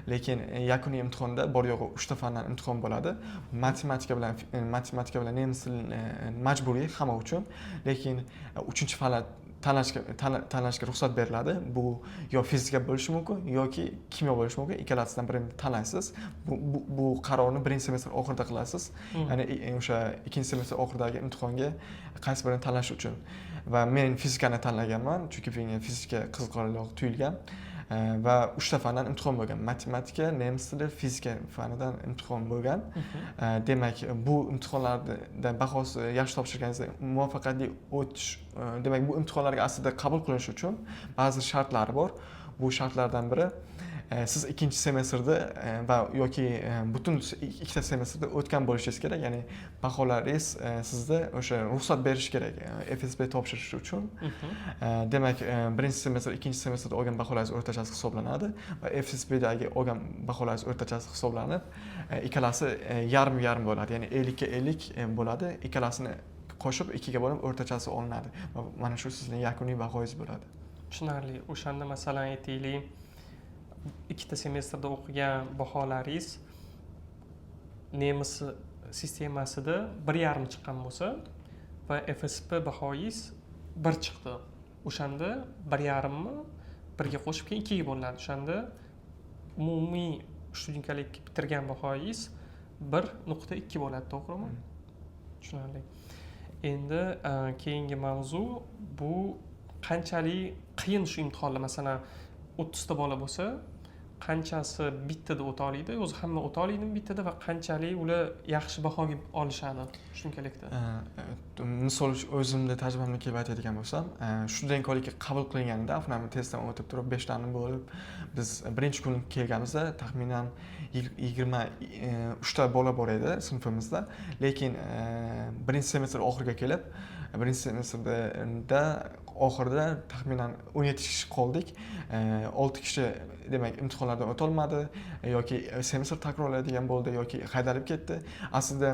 lekin yakuniy imtihonda bor yo'g'i 3 ta fandan imtihon bo'ladi. Matematika bilan nemis tili majburiy hamma uchun, lekin 3-fanlar tanlashga ruxsat beriladi. Bu yo fizika bo'lishi mumkin yoki kimyo bo'lishi mumkin. Ikkalasidan birini tanlaysiz. Bu qarorni birinchi semestr oxirida qilasiz. Ya'ni o'sha ikkinchi semestr oxiridagi imtihonga qaysi birini tanlash uchun. Va men fizikani tanlaganman, chunki menga fizika qiziqarliroq tuyulgan. Va 3 ta fandan imtihon bo'lgan. Matematika, nemis tili, fizika fanidan imtihon bo'lgan. Demak, bu imtihonlardan bahosi yaxshi topshirganingizda muvaffaqiyatli o'tish, demak, bu imtihonlarga aslida qabul qilinish uchun ba'zi shartlari bor. Bu shartlardan biri siz ikkinchi semestrda va yoki butun ikkita semestrda o'tgan bo'lishingiz kerak, ya'ni baholaringiz sizda o'sha ruxsat berish kerak FSB topshirish uchun. Demak, birinchi semestr, ikkinchi semestrda olgan baholaringiz o'rtachasi hisoblanadi va FSBdagi olgan baholaringiz o'rtachasi hisoblanib, ikkalasi yarim bo'ladi, ya'ni 50 ga 50 bo'ladi. Ikkalasini qo'shib 2 ga bo'lib o'rtachasi olinadi va mana shu sizning yakuniy bahoyingiz bo'ladi. Tushunarli. O'shanda masalan aytaylik, ikkita semestrda o'qigan baholaringiz nemis sistemasida 1,5 chiqqan bo'lsa va FSB bahoyingiz 1 chiqdi. O'shanda 1,5 mi 1 ga qo'shib keyin 2 ga bo'linadi. O'shanda umumiy studentalik bitirgan bahoyingiz 1.2 bo'ladi, to'g'rimi? Tushunarli. Endi keyingi mavzu bu qanchalik qiyin shu imtihonlar. Masalan, 30 ta bola bo'lsa, qanchasi bittada o'ta oladi, o'zi hamma o'ta oladimi bittada va qanchalik ular yaxshi bahoga olishadi studentlikda? Misol o'zimda tajribamni kelib aytadigan bo'lsam, student kollikka qabul qilinganida afnami testdan o'tib turib 5 tani bo'lib, biz birinchi kun kelganimizda taxminan 23 ta bola bor edi sinfimizda, lekin birinchi semestr oxiriga kelib, birinchi semestrda oxirida taxminan 17 kishi qoldik. 6 kishi demak imtihonlardan o'ta olmadi yoki semestr takrorlaydigan bo'ldi yoki haydalib ketdi. Aslida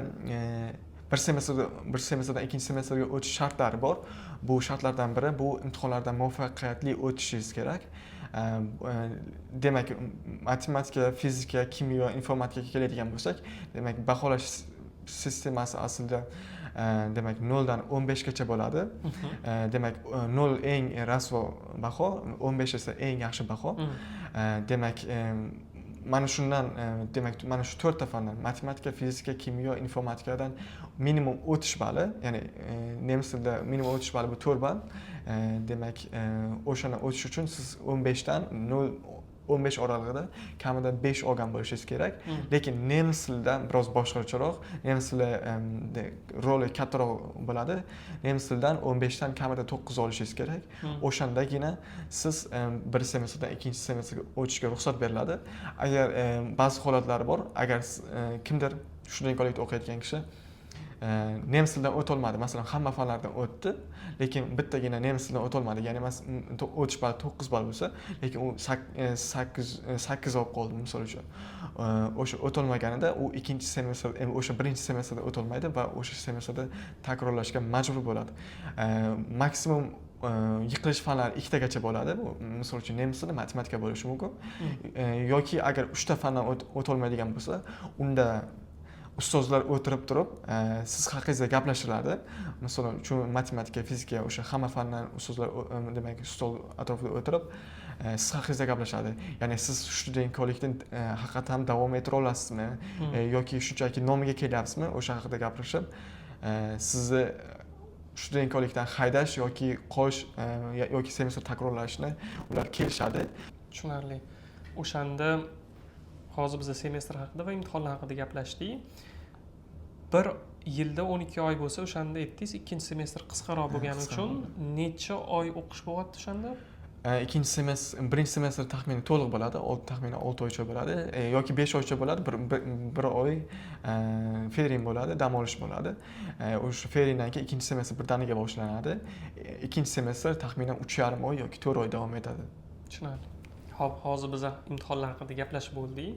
bir semestrdan ikkinchi semestrga o'tish shartlari bor. Bu shartlardan biri bu imtihonlardan muvaffaqiyatli o'tishingiz kerak. Demak, matematika, fizika, kimyo, informatikaga keladigan bo'lsak, demak, baholash sistemasi aslida demak 0 dan 15 gacha bo'ladi. Demak 0 eng rasvo baho, 15 esa eng yaxshi baho. Demak mana shundan demak mana shu 4 ta fandan matematika, fizika, kimyo, informatikadan minimum o'tish bali, ya'ni nemis tilida minimum o'tish bali bu 4 ball. Demak o'shani o'tish uchun siz 15 dan 15 oralig'ida kamida 5 olgan bo'lishingiz kerak. Lekin nemis tilida biroz boshqacharoq, nemis tilida roli kattaroq bo'ladi. Nemis tilidan 15 dan kamida 9 olishingiz kerak. O'shandagina siz bir semestrdan ikkinchi semestrga o'tishga ruxsat beriladi. Agar ba'zi holatlari bor, agar kimdir studentkolikda o'qiyotgan kishi nemis tilidan o'ta olmadi. Masalan, hamma fanlardan o'tdi, lekin bittagina nemis tilidan o'ta olmadi. Ya'ni o'tish bali 9 ball bo'lsa, lekin u 8 olib qoldi, misol uchun. O'sha o'ta olmaganida u ikkinchi semestr, o'sha birinchi semestrda o'ta olmaydi va o'sha semestrda takrorlashga majbur bo'ladi. Maksimum yiqilish fanlari 2 tagacha bo'ladi. Bu misol uchun nemis tili, matematika bo'lishi mumkin. Yoki agar 3 ta fandan o'ta olmaydigan bo'lsa, unda ustozlar o'tirib turib, siz haqingizda gaplashiradi. Masalan, uchun matematika, fizika, o'sha hamma fandan ustozlar demak stol atrofida o'tirib, siz haqingizda gaplashadi. Ya'ni siz studentkolikdan haqiqatan davom ettira olasizmi yoki shunchaki nomiga kelyapsizmi, o'sha haqida gapirishib, sizni studentkolikdan haydash yoki qolish yoki semestr takrorlashni ular kelishadi. Tushunarli. O'shanda hozir biz semestr haqida va imtihonlar haqida gaplashdik. Bir yilda 12 oy bo'lsa, o'shanda aytdingiz, ikkinchi semestr qisqaroq bo'lgani uchun necha oy o'qish bo'lyapti o'shanda? Ikkinchi semestr, birinchi semestr taxminan to'liq bo'ladi, taxminan 6 oycha bo'ladi yoki 5 oycha bo'ladi. Bir oy fering bo'ladi, dam olish bo'ladi. O'sha feringdan keyin ikkinchi semestr birdaniga boshlanadi. Ikkinchi semestr taxminan 3,5 oy yoki 4 oy davom etadi. Tushunarli. Xo'p, hozir biz imtihonlar haqida gaplashib bo'ldik.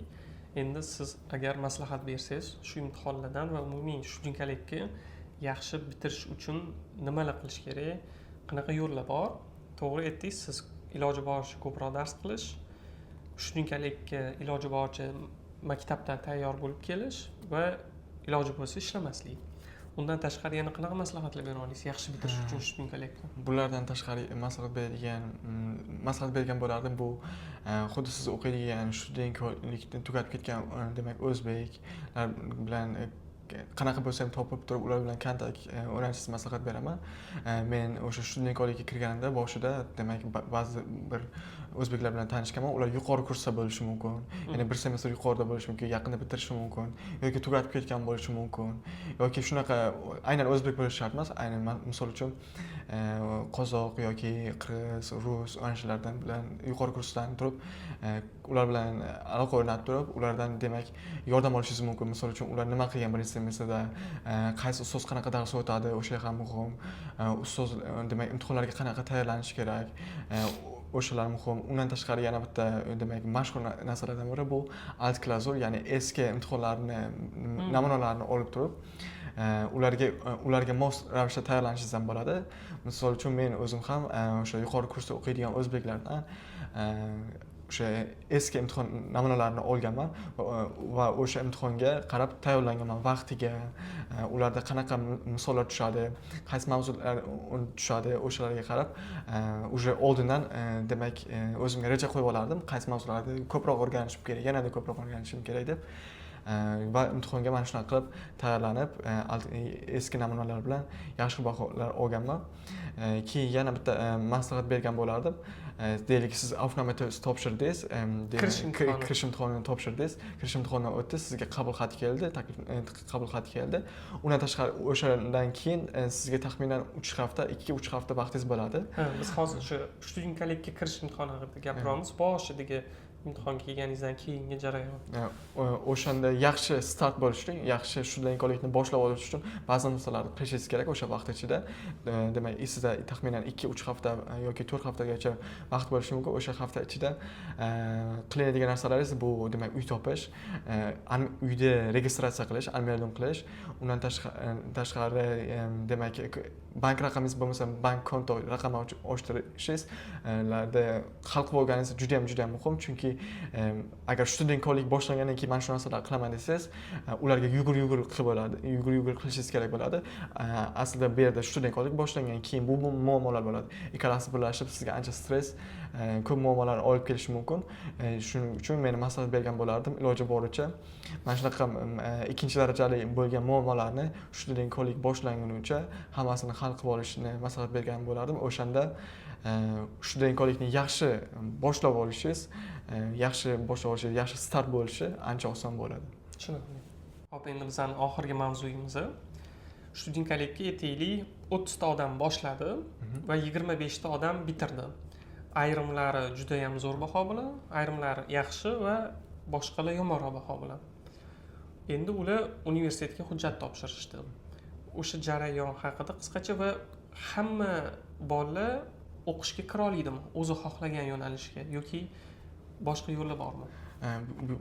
Endi siz agar maslahat bersangiz, shu imtihonlardan va umumiy studentkolikni yaxshi bitirish uchun nimalar qilish kerak? Qanaqa yo'llar bor? To'g'ri aytdingiz, siz iloji boricha ko'proq dars qilish, studentkolikka iloji boricha maktabdan tayyor bo'lib kelish va iloji bo'lsa ishlamaslik. Undan tashqari yana qanaqa maslahatlar bera olasiz yaxshi bitirish uchun studentkolikni? Bulardan tashqari maslahat bergan bo'lardim, bu xuddi siz o'qiydigan studentkolikni tugatib ketgan demak o'zbeklar bilan qanaqa bo'lsa ham topib turib ular bilan kontakt o'rnatishni maslahat beraman. Men o'sha studentkolikka kirganimda boshida demak ba'zi bir o'zbeklar bilan tanishganman. Ular yuqori kursda bo'lishi mumkin. Ya'ni bir semestr yuqorida bo'lishi mumkin, yaqinda bitirishi mumkin yoki tugatib ketgan bo'lishi mumkin. Yoki shunaqa aynan o'zbek bo'lishi shart emas. Aynan misol uchun qozoq yoki qirg'iz, rus o'quvchilardan bilan yuqori kursdan turib, ular bilan aloqa o'rnatib turib, ulardan demak yordam olishingiz mumkin. Misol uchun ular nima qilgan birinchi semestrda, qaysi ustoz qanaqa dars o'tadi, o'sha ham muhim. Ustoz demak imtihonlarga qanaqa tayyorlanish kerak, o'shalar muhim. Undan tashqari yana bitta demak mashhur narsalardan biri bu alt klazur, ya'ni eski imtihonlarni namunalarini olib turib, ularga mos ravishda tayyorlanishingiz ham bo'ladi. Misol uchun men o'zim ham o'sha yuqori kursda o'qiydigan o'zbeklardan o'sha eski imtihon namunalarini olganman va o'sha imtihonga qarab tayyorlanganman. Vaqtiga, ularda qanaqa misollar tushadi, qaysi mavzular tushadi, o'shalarga qarab уже oldindan demak o'zimga reja qo'yib olardim, qaysi mavzularni ko'proq o'rganishim kerak, yanada ko'proq o'rganishim kerak deb. Va imtihonga mana shunaqa qilib tayyorlanib, eski namunalar bilan yaxshi baholar olganman. Keyin yana bitta maslahat bergan bo'lardim. Deylik, siz avtomatik topshirdingiz, kirish imtihonini topshirdingiz, kirish imtihonidan o'tdi, sizga qabul xati keldi, qabul xati keldi. Undan tashqari o'shandan keyin sizga taxminan 3 hafta, 2-3 hafta vaqtingiz bo'ladi. Biz hozir shu studentkolikka kirish imtihoni haqida gapiramiz. Boshidagi imtihonga kelganingizdan keyingi jarayon. O'shanda yaxshi start bo'lish uchun, yaxshi studentkolikni boshlab olish uchun ba'zi narsalarni qilishingiz kerak o'sha vaqt ichida. Demak, sizda taxminan 2-3 hafta yoki 4 haftagacha vaqt bo'lishi mumkin. O'sha hafta ichida qilinadigan narsalaringiz bu demak uy topish, uyda registratsiya qilish, anmelon qilish, undan tashqari demak bank raqamingiz bo'lmasa bank konto raqamini ochtirishingiz hal qilib olganingiz juda ham muhim, chunki chunki agar studentkolik boshlagandan keyin mana shu narsalarni qilaman desangiz ularga yugur qilib bo'ladi, yugur qilishingiz kerak bo'ladi. Aslida bu yerda studentkolik boshlangan keyin bu muammolar bo'ladi. Ikkalasi birlashib sizga ancha stress, ko'p muammolar olib kelishi mumkin. Shuning uchun men maslahat bergan bo'lardim, iloji boricha mana shunaqa ikkinchi darajali bo'lgan muammolarni studentkolik boshlanguncha hammasini hal qilib olishni maslahat bergan bo'lardim. O'shanda studentkolikni yaxshi boshlab olishingiz, yaxshi start bo'lishi ancha oson bo'ladi. Tushunarli. Hop, endi bizning oxirgi mavzuyimiz studentkolikka aytaylik 30 ta odam boshladi va 25 ta odam bitirdi. Ayrimlari juda ham zo'r baho bilan, ayrimlari yaxshi va boshqalar yomonroq baho bilan. Endi ular universitetga hujjat topshirishdi. O'sha jarayon haqida qisqacha va hamma bolalar o'qishga kira oladimi? O'zi xohlagan yo'nalishga yoki boshqa yo'li bormi?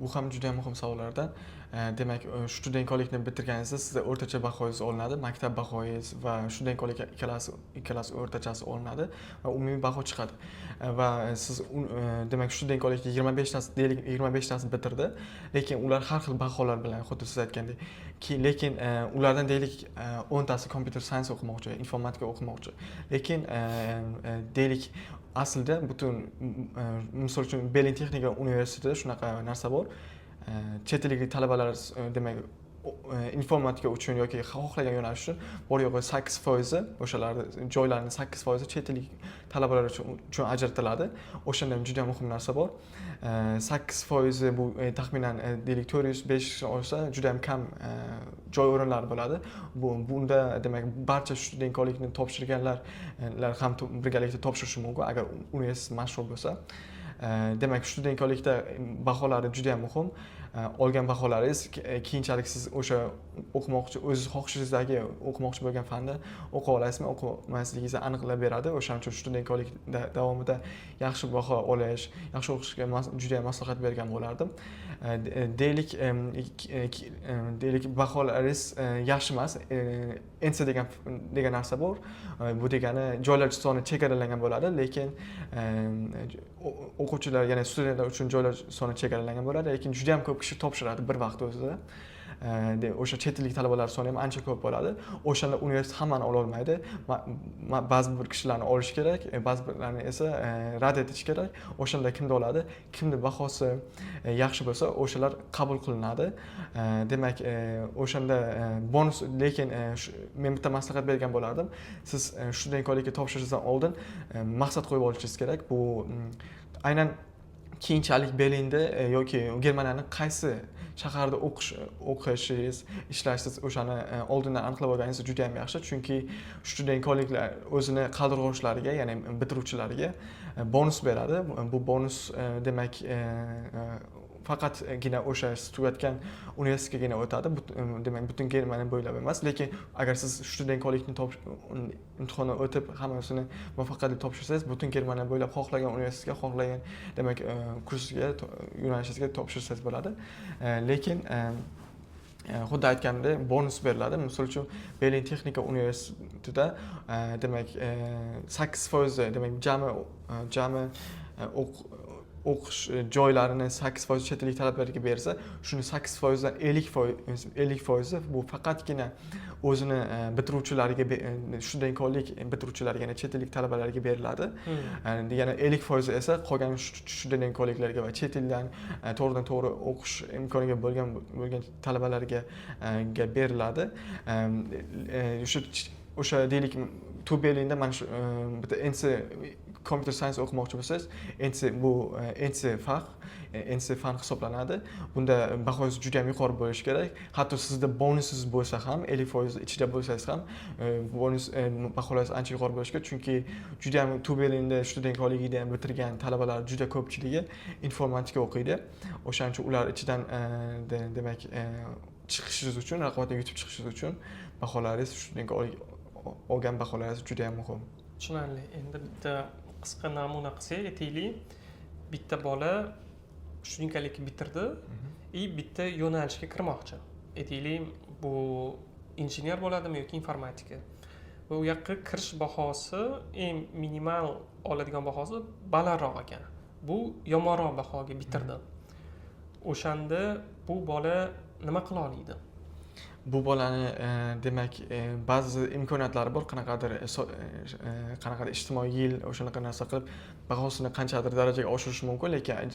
Bu ham juda muhim savollardan. Demak, studentkolikni bitirganingizda sizda o'rtacha bahoyingiz olinadi, maktab bahoyingiz va studentkolik ikkalasi o'rtachasi olinadi va umumiy baho chiqadi. Va siz demak studentkolikni 25 tasi bitirdi, lekin ular har xil baholar bilan, xuddi siz aytgandek, lekin ulardan deylik 10 tasi computer science o'qimoqchi, informatika o'qimoqchi. Lekin deylik aslida butun misol uchun Berlin texnika universitetida shunaqa narsa bor. Chet ellik talabalar demak informatika uchun yoki xohlagan yo'nalish uchun bor yo'g'i 8% o'shalarni joylarning 8% chet ellik talabalar uchun ajratiladi. O'shanda ham juda muhim narsa bor. 8% bu taxminan deylik 405 olsa juda ham kam joy o'rinlari bo'ladi. Bunda demak barcha studentkolikni topshirganlar ham birgalikda topshirishi mumkin agar universitet mashhur bo'lsa. Demak, studentkolikda baholari juda ham muhim. Olgan baholaringiz keyinchalik siz o'sha o'z xohishingizdagi o'qimoqchi bo'lgan fanni o'qiy olasizmi, o'qimasligingizni aniqlab beradi. O'shaning uchun studentkolik davomida yaxshi baho olish, yaxshi o'qishga juda ham maslahat bergan bo'lardim. Deylik baholaringiz yaxshi emas, NC degan narsa bor. Bu degani joylar soni chegaralangan bo'ladi, lekin o'quvchilar, ya'ni studentlar uchun joylar soni chegaralangan bo'ladi, lekin juda ham ko'p kishi topshiradi bir vaqt o'zida. O'sha chet ellik talabalar soni ham ancha ko'p bo'ladi. O'shanda universitet hammani ola olmaydi. Ba'zi bir kishilarni olish kerak, ba'zi birlarni esa rad etish kerak. O'shanda kimni oladi? Kimni bahosi yaxshi bo'lsa, o'shalar qabul qilinadi. Demak, o'shanda bonus, lekin men bitta maslahat bergan bo'lardim. Siz studentkolikka topshirishdan oldin maqsad qo'yib olishingiz kerak. Bu aynan keyinchalik Berlinda yoki Germaniyaning qaysi shaharda o'qishingiz, ishlashingiz o'shani oldindan aniqlab olganingiz juda ham yaxshi, chunki studentkoliklar o'zini qaldirg'ochlariga, ya'ni bitiruvchilariga bonus beradi. Bu bonus demak faqatgina o'sha siz tugatgan universitetgagina o'tadi. Demak, butun Germaniya bo'ylab emas, lekin agar siz studentkolikni imtihonni o'tib hammasini muvaffaqiyatli topshirsangiz, butun Germaniya bo'ylab xohlagan universitetga, xohlagan demak kursga, yo'nalishingizga topshirsangiz bo'ladi. Lekin xuddi aytganimdek bonus beriladi. Misol uchun Berlin texnika universitetida demak 8% demak jami o'qish joylarini 8% chet ellik talabalarga bersa, shuni 8%dan 50% bu faqatgina o'zini bitiruvchilariga, studentkolik bitiruvchilariga, ya'ni chet ellik talabalarga beriladi. Yana 50% esa qolgan studentkoliklarga va chet eldan to'g'ridan-to'g'ri o'qish imkoniga bo'lgan talabalarga beriladi. O'sha deylik Berlinda mana shu bitta NC computer science o'qimoqchi bo'lsangiz, NC fan hisoblanadi. Bunda bahoyingiz juda ham yuqori bo'lishi kerak. Hatto sizda bonusingiz bo'lsa ham, 50% ichida bo'lsangiz ham, bonus baholaringiz ancha yuqori bo'lishi kerak, chunki juda ham Berlinda studentkoligida bitirgan talabalar juda ko'pchiligi informatika o'qiydi. O'shaning uchun ular ichidan demak chiqishingiz uchun, raqobatdan yutib chiqishingiz uchun baholaringiz, studentkolik olgan baholaringiz juda ham muhim. Tushunarli. Endi bitta qisqa namuna qilsak, aytaylik, bitta bola studentkolikni bitirdi va bitta yo'nalishga kirmoqchi. Aytaylik, bu injener bo'ladimi yoki informatika. Va u yoqqa kirish bahosi, eng minimal oladigan bahosi balandroq ekan. bu yomonroq bahoga bitirdi. O'shanda bu bola nima qila oladi? Bu bolani demak ba'zi imkoniyatlari bor, qanaqadir ijtimoiy yil o'shanaqa narsa qilib bahosini qanchadir darajaga oshirishi mumkin, lekin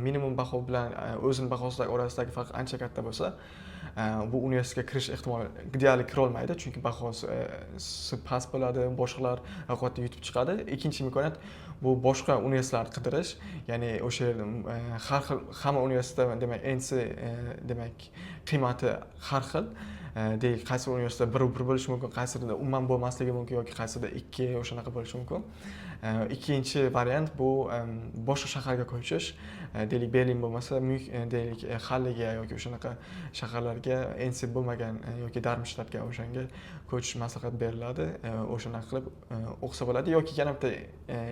minimum baho bilan o'zini bahosidagi orasidagi farq ancha katta bo'lsa, bu universitetga kirish ehtimoli deyarli kira olmaydi, chunki bahosi past bo'ladi, boshqalar raqobatda yutib chiqadi. Ikkinchi imkoniyat bu boshqa universitetlarni qidirish, ya'ni o'sha yerda har xil hamma universitetda demak demak qiymati har xil. Deylik, qaysi universitetda bir bo'lishi mumkin, qaysida umuman bo'lmasligi mumkin yoki qaysida ikki o'shanaqa bo'lishi mumkin. Ikkinchi variant bu boshqa shaharga ko'chish. Deylik, Berlin bo'lmasa, deylik, Halliga yoki o'shanaqa shaharlarga NC bo'lmagan yoki Darmstadtga o'shanga ko'chish maslahat beriladi. O'shanaqa qilib o'qisa bo'ladi yoki yana bitta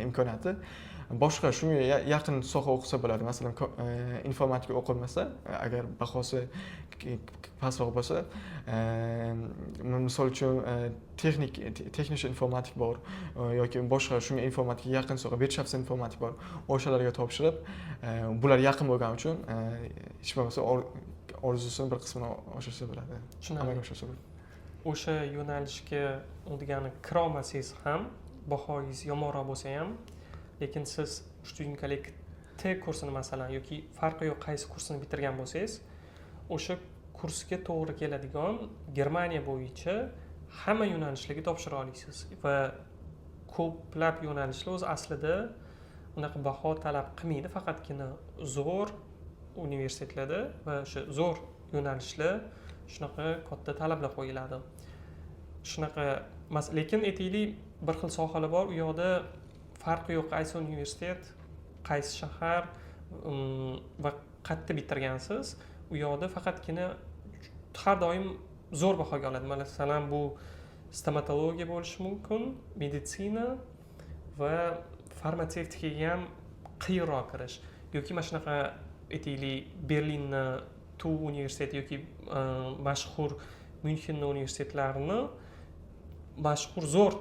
imkoniyati boshqa shunga yaqin soha o'qisa bo'ladi. Masalan, informatika o'qilmasa, agar bahosi pastroq bo'lsa, misol uchun texnik informatik bor yoki boshqa shunga informatika yaqin soha, Wirtschaft informatik bor. O'shalarga topshirib, bular yaqin bo'lgani uchun hech bo'lmasa orzusini bir qismini oshirsa bo'ladi. Amalga oshirsa bo'ladi. O'sha yo'nalishga degani kira olmasangiz ham, bahoyingiz yomonroq bo'lsa ham, lekin siz studentalik T kursini masalan yoki farqi yo'q qaysi kursini bitirgan bo'lsangiz, o'sha kursga to'g'ri keladigan Germaniya bo'yicha hamma yo'nalishlarga topshira olasiz va ko'plab yo'nalishlar o'z aslida unaqa baho talab qilmaydi, faqatgina zo'r universitetlarda va o'sha zo'r yo'nalishlar shunaqa katta talablar qo'yiladi. Shunaqa lekin aytaylik, bir xil sohalar bor, u yoqda farqi yo'q qaysi universitet, qaysi shahar va qayerda bitirgansiz, u yoqda faqatgina har doim zo'r bahoga oladi. Masalan, bu stomatologiya bo'lishi mumkin, meditsina va farmatsevtikaga ham qiyinroq kirish. Yoki mana shunaqa aytaylik, Berlinni TU universiteti yoki mashhur Münchenni universitetlarini mashhur zo'r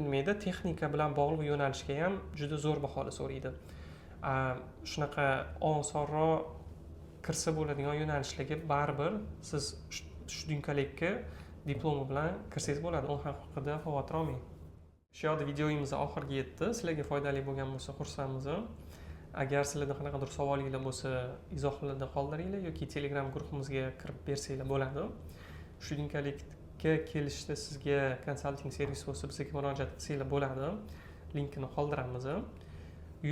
nimaga texnika bilan bog'liq yo'nalishga ham juda zo'r baholar so'raydi. Shunaqa osonroq kirsa bo'ladigan yo'nalishlarga baribir siz studentlikka diplomi bilan kirsangiz bo'ladi. U haqida xavotir olmang. Shu yoqda videomiz oxiriga yetdi. Sizlarga foydali bo'lgan bo'lsa xursandmiz. Agar sizlarda qanaqadir savolinglar bo'lsa, izohlarda qoldiringlar yoki Telegram guruhimizga kirib bersanglar bo'ladi. Studentlikka kelishda sizga konsalting servis bo'lsa, bizga murojaat qilsanglar bo'ladi. Linkini qoldiramiz.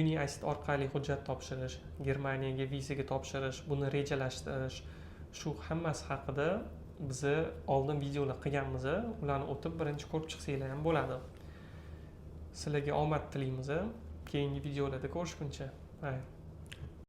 UniICT orqali hujjat topshirish, Germaniyaga vizaga topshirish, buni rejalashtirish, shu hammasi haqida biz oldin videolar qilganmiz. Ularni o'tib birinchi ko'rib chiqsanglar ham bo'ladi. Sizlarga omad tilaymiz. Keyingi videolarda ko'rishguncha.